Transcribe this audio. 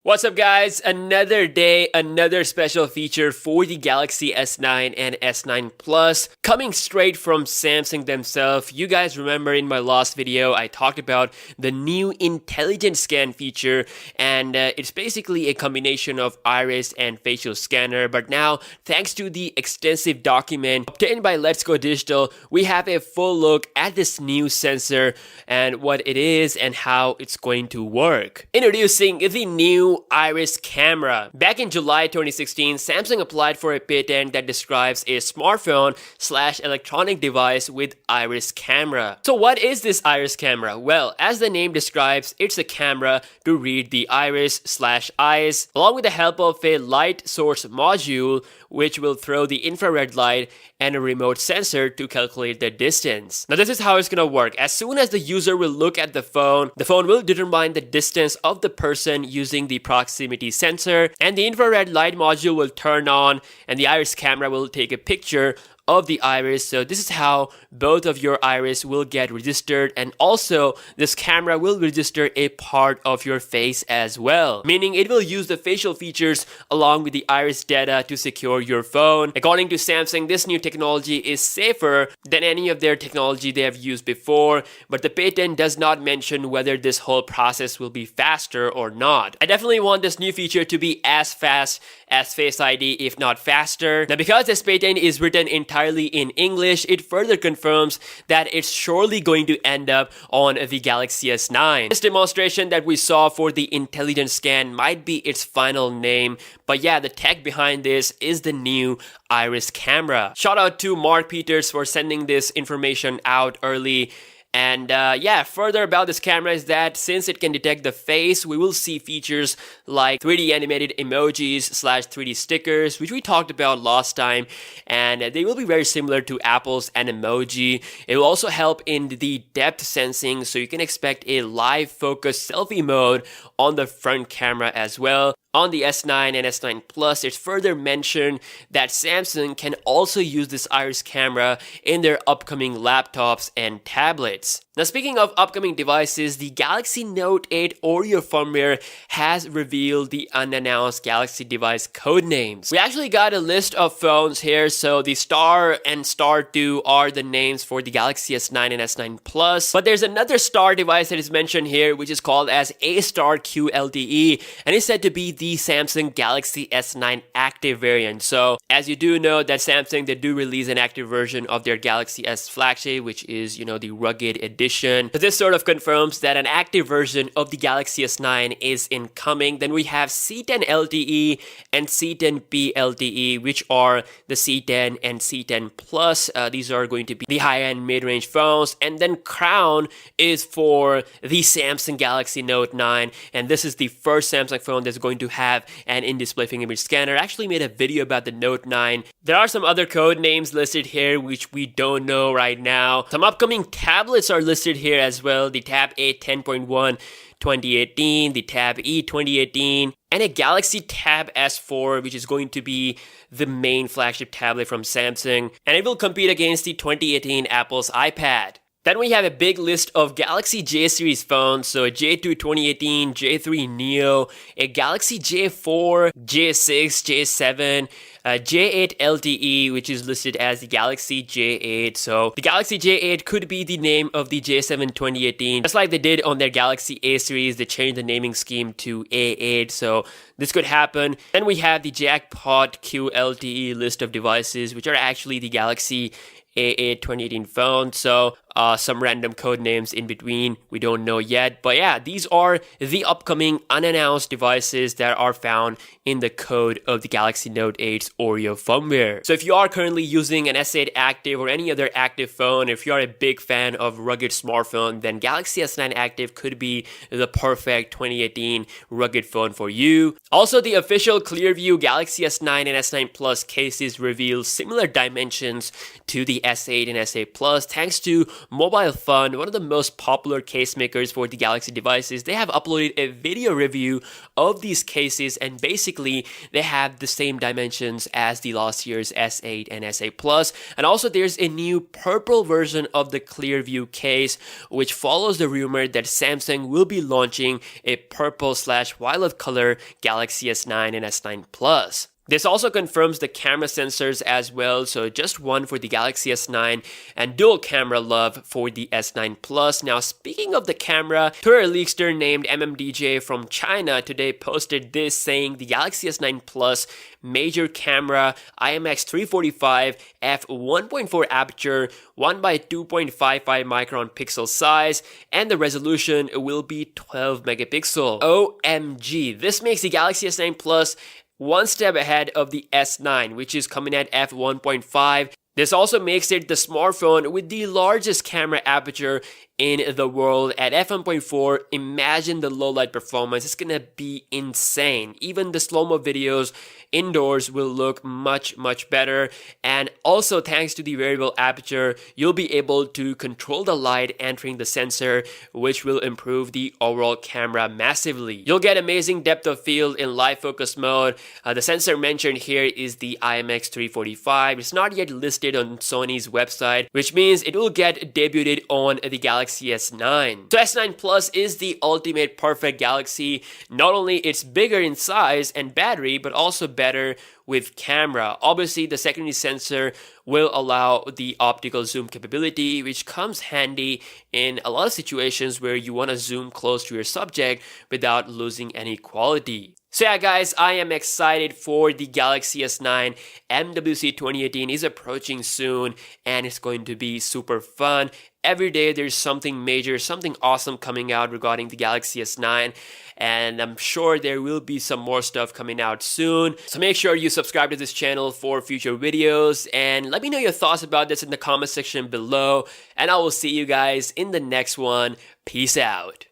What's up guys, another day, another special feature for the Galaxy S9 and S9 Plus coming straight from Samsung themselves. You guys remember in my last video I talked about the new intelligent scan feature, and it's basically a combination of iris and facial scanner, but now thanks to the extensive document obtained by Let's Go Digital, we have a full look at this new sensor and what it is and how it's going to work. Introducing the new iris camera. Back in July 2016, Samsung applied for a patent that describes a smartphone/electronic device with iris camera. So what is this iris camera? Well, as the name describes, it's a camera to read the iris/eyes, along with the help of a light source module which will throw the infrared light and a remote sensor to calculate the distance. Now this is how it's gonna work. As soon as the user will look at the phone will determine the distance of the person using the proximity sensor, and the infrared light module will turn on and the iris camera will take a picture of the iris. So this is how both of your iris will get registered, and also this camera will register a part of your face as well, meaning it will use the facial features along with the iris data to secure your phone. According to Samsung, this new technology is safer than any of their technology they have used before, but the patent does not mention whether this whole process will be faster or not. I definitely want this new feature to be as fast as Face ID, if not faster. Now because this patent is written entirely in English, it further confirms that it's surely going to end up on the Galaxy S9. This demonstration that we saw for the intelligent scan might be its final name, but yeah, the tech behind this is the new iris camera. Shout out to Mark Peters for sending this information out early. And yeah, further about this camera is that since it can detect the face, we will see features like 3D animated emojis/3D stickers, which we talked about last time, and they will be very similar to Apple's Animoji. It will also help in the depth sensing, so you can expect a live focus selfie mode on the front camera as well. On the S9 and S9 Plus, it's further mentioned that Samsung can also use this iris camera in their upcoming laptops and tablets. Now speaking of upcoming devices, the Galaxy Note 8 Oreo firmware has revealed the unannounced Galaxy device codenames. We actually got a list of phones here, so the Star and Star 2 are the names for the Galaxy S9 and S9 Plus, but there's another Star device that is mentioned here which is called as A-Star QLTE, and it's said to be the Samsung Galaxy S9 active variant. So as you do know that Samsung, they do release an active version of their Galaxy S flagship, which is, you know, the rugged edition. So this sort of confirms that an active version of the Galaxy S9 is incoming. Then we have C10 LTE and C10P LTE, which are the C10 and C10 Plus. These are going to be the high-end mid-range phones. And then Crown is for the Samsung Galaxy Note 9, and this is the first Samsung phone that's going to have an in-display fingerprint scanner. I actually made a video about the Note 9. There are some other code names listed here which we don't know right now. Some upcoming tablets are listed here as well. The Tab A 10.1 2018, the Tab E 2018, and a Galaxy Tab S4, which is going to be the main flagship tablet from Samsung, and it will compete against the 2018 Apple's iPad. Then we have a big list of Galaxy J series phones, so a J2 2018, J3 Neo, a Galaxy J4, J6, J7, J8 LTE, which is listed as the Galaxy J8. So the Galaxy J8 could be the name of the J7 2018. Just like they did on their Galaxy A series, they changed the naming scheme to A8, so this could happen. Then we have the Jackpot QLTE list of devices, which are actually the Galaxy A8 2018 phone. So some random code names in between, we don't know yet, but yeah, these are the upcoming unannounced devices that are found in the code of the Galaxy Note 8's Oreo firmware. So if you are currently using an S8 Active or any other active phone, if you are a big fan of rugged smartphone, then Galaxy S9 Active could be the perfect 2018 rugged phone for you. Also, the official Clearview Galaxy S9 and S9 Plus cases reveal similar dimensions to the S8 and S8 Plus thanks to Mobile Fun, one of the most popular case makers for the Galaxy devices, they have uploaded a video review of these cases, and basically they have the same dimensions as the last year's S8 and S8 Plus. And also there's a new purple version of the Clearview case, which follows the rumor that Samsung will be launching a purple/violet color Galaxy S9 and S9 Plus. This also confirms the camera sensors as well, so just one for the Galaxy S9 and dual camera love for the S9 Plus. Now, speaking of the camera, Twitter leakster named MMDJ from China today posted this saying the Galaxy S9 Plus major camera IMX345 f1.4 aperture, 1 by 2.55 micron pixel size, and the resolution will be 12 megapixel. OMG, this makes the Galaxy S9 Plus one step ahead of the S9, which is coming at f1.5. This also makes it the smartphone with the largest camera aperture in the world at f1.4. Imagine the low light performance. It's gonna be insane. Even the slow-mo videos indoors will look much better. And also, thanks to the variable aperture, you'll be able to control the light entering the sensor, which will improve the overall camera massively. You'll get amazing depth of field in live focus mode. The sensor mentioned here is the IMX345. It's not yet listed on Sony's website, which means it will get debuted on the Galaxy S9. So S9 Plus is the ultimate perfect Galaxy. Not only it's bigger in size and battery, but also better with camera. Obviously, the secondary sensor will allow the optical zoom capability, which comes handy in a lot of situations where you want to zoom close to your subject without losing any quality. So yeah guys, I am excited for the Galaxy S9. MWC 2018 is approaching soon and it's going to be super fun. Every day there's something major, something awesome coming out regarding the Galaxy S9, and I'm sure there will be some more stuff coming out soon. So make sure you subscribe to this channel for future videos and let me know your thoughts about this in the comment section below, and I will see you guys in the next one. Peace out.